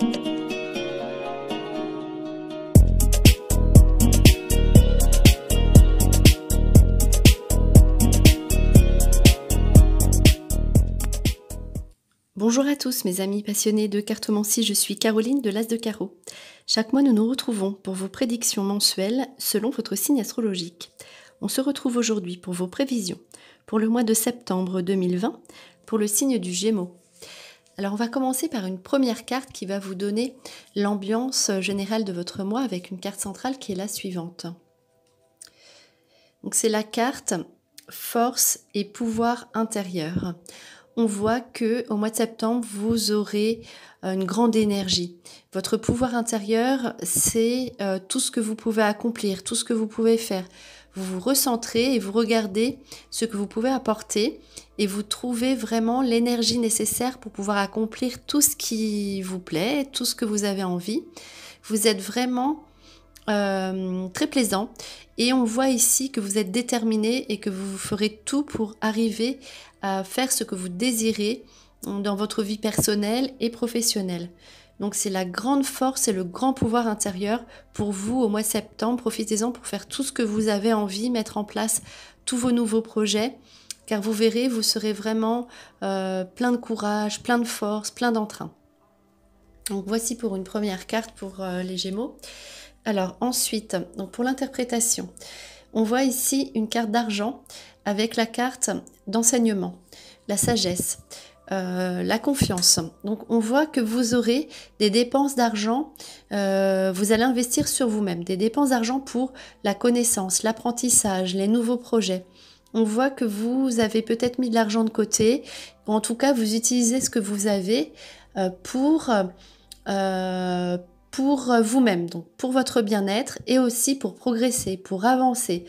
Bonjour à tous mes amis passionnés de cartomancie, je suis Caroline de l'As de Carreau. Chaque mois nous nous retrouvons pour vos prédictions mensuelles selon votre signe astrologique. On se retrouve aujourd'hui pour vos prévisions pour le mois de septembre 2020 pour le signe du Gémeaux. Alors on va commencer par une première carte qui va vous donner l'ambiance générale de votre mois avec une carte centrale qui est la suivante. Donc c'est la carte force et pouvoir intérieur. On voit que au mois de septembre, vous aurez une grande énergie. Votre pouvoir intérieur, c'est tout ce que vous pouvez accomplir, tout ce que vous pouvez faire. Vous vous recentrez et vous regardez ce que vous pouvez apporter et vous trouvez vraiment l'énergie nécessaire pour pouvoir accomplir tout ce qui vous plaît, tout ce que vous avez envie. Vous êtes vraiment très plaisant et on voit ici que vous êtes déterminé et que vous ferez tout pour arriver à faire ce que vous désirez dans votre vie personnelle et professionnelle. Donc c'est la grande force et le grand pouvoir intérieur pour vous au mois de septembre. Profitez-en pour faire tout ce que vous avez envie, mettre en place tous vos nouveaux projets, car vous verrez, vous serez vraiment plein de courage, plein de force, plein d'entrain. Donc voici pour une première carte pour les Gémeaux. Alors ensuite, donc pour l'interprétation, on voit ici une carte d'argent avec la carte d'enseignement, la sagesse, la confiance. Donc on voit que vous aurez des dépenses d'argent, vous allez investir sur vous-même, des dépenses d'argent pour la connaissance, l'apprentissage, les nouveaux projets. On voit que vous avez peut-être mis de l'argent de côté, ou en tout cas vous utilisez ce que vous avez pour vous-même, donc pour votre bien-être et aussi pour progresser, pour avancer,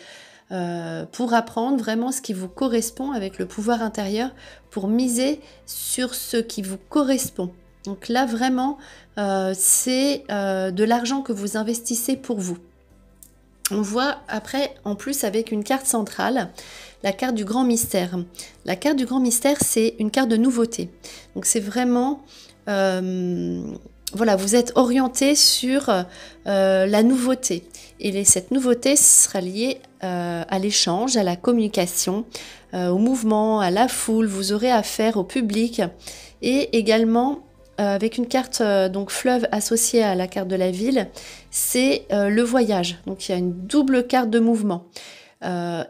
pour apprendre vraiment ce qui vous correspond avec le pouvoir intérieur, pour miser sur ce qui vous correspond. Donc là vraiment, c'est de l'argent que vous investissez pour vous. On voit après, en plus avec une carte centrale, la carte du grand mystère. La carte du grand mystère, c'est une carte de nouveauté. Donc c'est vraiment... voilà, vous êtes orienté sur la nouveauté. Et cette nouveauté sera liée à l'échange, à la communication, au mouvement, à la foule. Vous aurez affaire au public. Et également, avec une carte donc fleuve associée à la carte de la ville, c'est le voyage. Donc il y a une double carte de mouvement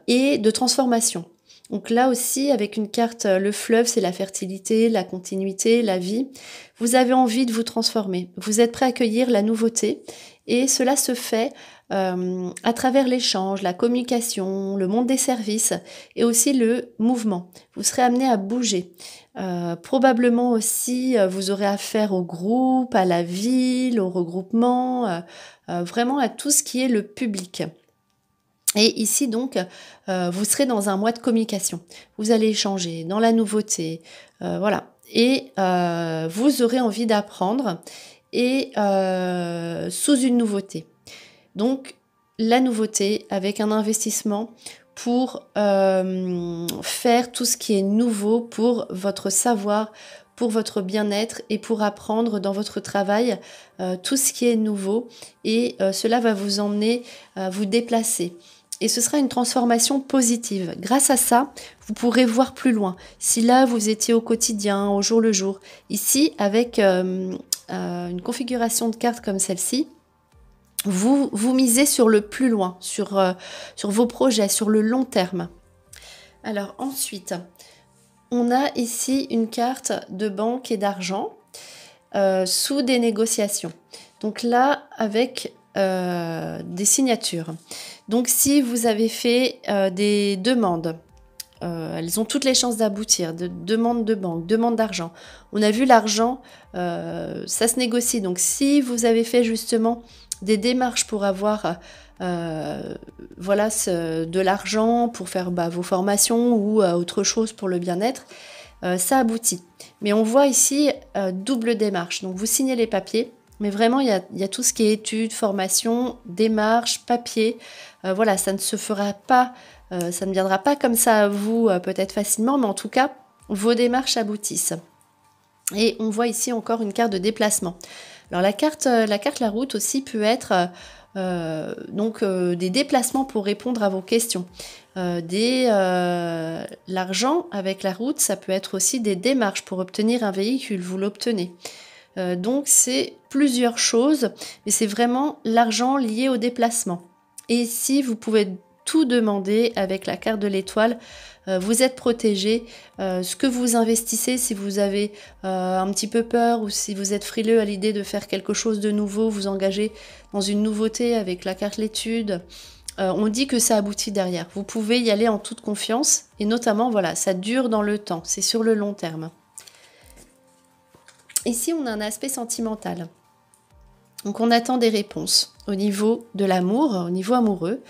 et de transformation. Donc là aussi, avec une carte, le fleuve, c'est la fertilité, la continuité, la vie. Vous avez envie de vous transformer. Vous êtes prêt à accueillir la nouveauté. Et cela se fait à travers l'échange, la communication, le monde des services et aussi le mouvement. Vous serez amené à bouger. Probablement aussi, vous aurez affaire au groupe, à la ville, au regroupement, vraiment à tout ce qui est le public. Et ici donc, vous serez dans un mois de communication. Vous allez échanger dans la nouveauté, voilà. Et vous aurez envie d'apprendre et sous une nouveauté. Donc la nouveauté avec un investissement pour faire tout ce qui est nouveau pour votre savoir, pour votre bien-être et pour apprendre dans votre travail tout ce qui est nouveau. Et cela va vous emmener à vous déplacer. Et ce sera une transformation positive. Grâce à ça, vous pourrez voir plus loin. Si là, vous étiez au quotidien, au jour le jour, ici, avec une configuration de cartes comme celle-ci, vous misez sur le plus loin, sur vos projets, sur le long terme. Alors ensuite, on a ici une carte de banque et d'argent sous des négociations. Donc là, avec des signatures. Donc si vous avez fait des demandes, elles ont toutes les chances d'aboutir, de demandes de banque, demandes d'argent. On a vu l'argent, ça se négocie. Donc si vous avez fait justement des démarches pour avoir voilà, de l'argent pour faire vos formations ou autre chose pour le bien-être, ça aboutit. Mais on voit ici double démarche. Donc vous signez les papiers, mais vraiment il y a tout ce qui est études, formation, démarche, papier. Voilà, ça ne se fera pas, ça ne viendra pas comme ça à vous peut-être facilement, mais en tout cas, vos démarches aboutissent. Et on voit ici encore une carte de déplacement. Alors la carte la route aussi peut être des déplacements pour répondre à vos questions. L'argent avec la route, ça peut être aussi des démarches pour obtenir un véhicule, vous l'obtenez. Donc c'est plusieurs choses, mais c'est vraiment l'argent lié au déplacement. Et ici, vous pouvez tout demander avec la carte de l'étoile. Vous êtes protégé. Ce que vous investissez, si vous avez un petit peu peur ou si vous êtes frileux à l'idée de faire quelque chose de nouveau, vous engagez dans une nouveauté avec la carte l'étude, on dit que ça aboutit derrière. Vous pouvez y aller en toute confiance et notamment, voilà, ça dure dans le temps, c'est sur le long terme. Ici, on a un aspect sentimental. Donc, on attend des réponses au niveau de l'amour, au niveau amoureux.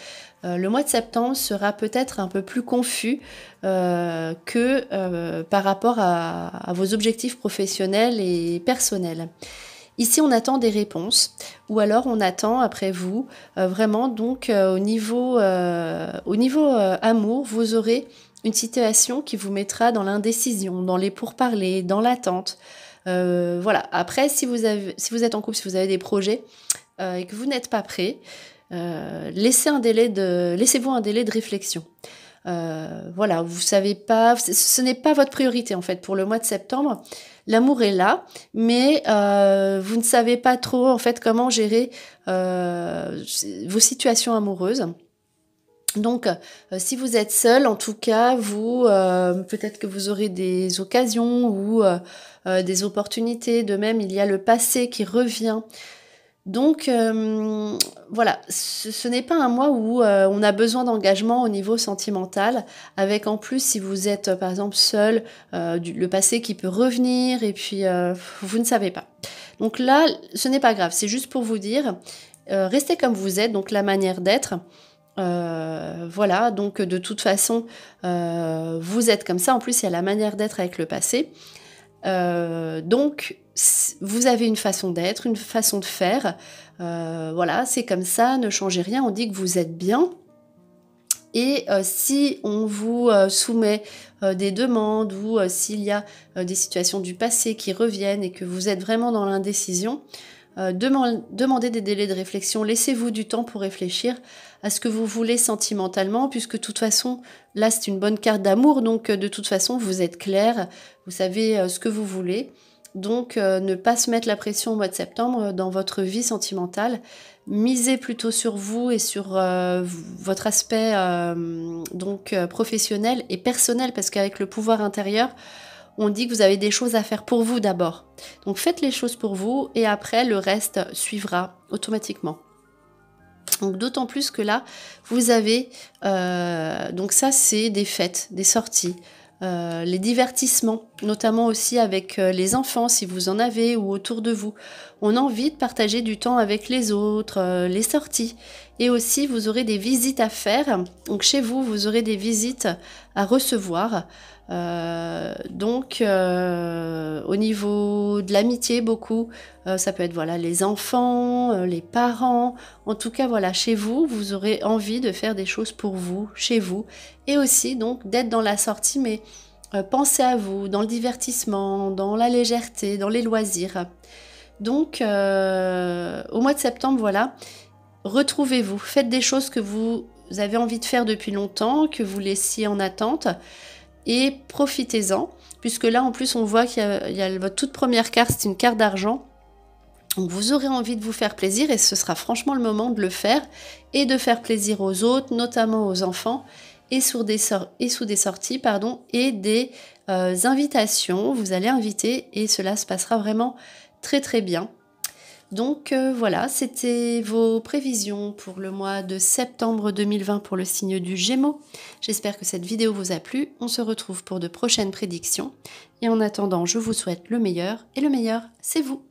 Le mois de septembre sera peut-être un peu plus confus que par rapport à vos objectifs professionnels et personnels. Ici, on attend des réponses ou alors on attend après vous vraiment donc au niveau amour, vous aurez une situation qui vous mettra dans l'indécision, dans les pourparlers, dans l'attente. Voilà. Après, si vous êtes en couple, si vous avez des projets et que vous n'êtes pas prêt, laissez-vous un délai de réflexion. Voilà, vous savez pas, ce n'est pas votre priorité en fait pour le mois de septembre. L'amour est là, mais vous ne savez pas trop en fait comment gérer vos situations amoureuses. Donc, si vous êtes seul, en tout cas, peut-être que vous aurez des occasions ou des opportunités. De même, il y a le passé qui revient. Donc, voilà, ce n'est pas un mois où on a besoin d'engagement au niveau sentimental, avec en plus, si vous êtes par exemple seul, le passé qui peut revenir et puis vous ne savez pas. Donc là, ce n'est pas grave, c'est juste pour vous dire, restez comme vous êtes, donc la manière d'être. Voilà, donc de toute façon, vous êtes comme ça. En plus, il y a la manière d'être avec le passé. Donc, vous avez une façon d'être, une façon de faire. Voilà, c'est comme ça, ne changez rien. On dit que vous êtes bien. Et si on vous soumet des demandes ou s'il y a des situations du passé qui reviennent et que vous êtes vraiment dans l'indécision, demandez des délais de réflexion, laissez-vous du temps pour réfléchir à ce que vous voulez sentimentalement, puisque de toute façon, là c'est une bonne carte d'amour, donc de toute façon vous êtes clair, vous savez ce que vous voulez, donc ne pas se mettre la pression au mois de septembre dans votre vie sentimentale, misez plutôt sur vous et sur votre aspect professionnel et personnel, parce qu'avec le pouvoir intérieur, on dit que vous avez des choses à faire pour vous d'abord. Donc faites les choses pour vous et après le reste suivra automatiquement. Donc d'autant plus que là, vous avez, donc ça c'est des fêtes, des sorties, les divertissements, notamment aussi avec les enfants si vous en avez ou autour de vous. On a envie de partager du temps avec les autres, les sorties. Et aussi vous aurez des visites à faire. Donc chez vous, vous aurez des visites à recevoir. Au niveau de l'amitié, beaucoup, ça peut être voilà les enfants, les parents. En tout cas, voilà, chez vous, vous aurez envie de faire des choses pour vous, chez vous, et aussi donc d'être dans la sortie, mais pensez à vous, dans le divertissement, dans la légèreté, dans les loisirs. Donc, au mois de septembre, voilà, retrouvez-vous, faites des choses que vous avez envie de faire depuis longtemps, que vous laissiez en attente. Et profitez-en, puisque là en plus on voit qu'il y a votre toute première carte, c'est une carte d'argent. Donc vous aurez envie de vous faire plaisir et ce sera franchement le moment de le faire et de faire plaisir aux autres, notamment aux enfants, et sous des sorties et des invitations. Vous allez inviter et cela se passera vraiment très très bien. Donc voilà, c'était vos prévisions pour le mois de septembre 2020 pour le signe du Gémeaux. J'espère que cette vidéo vous a plu. On se retrouve pour de prochaines prédictions. Et en attendant, je vous souhaite le meilleur. Et le meilleur, c'est vous.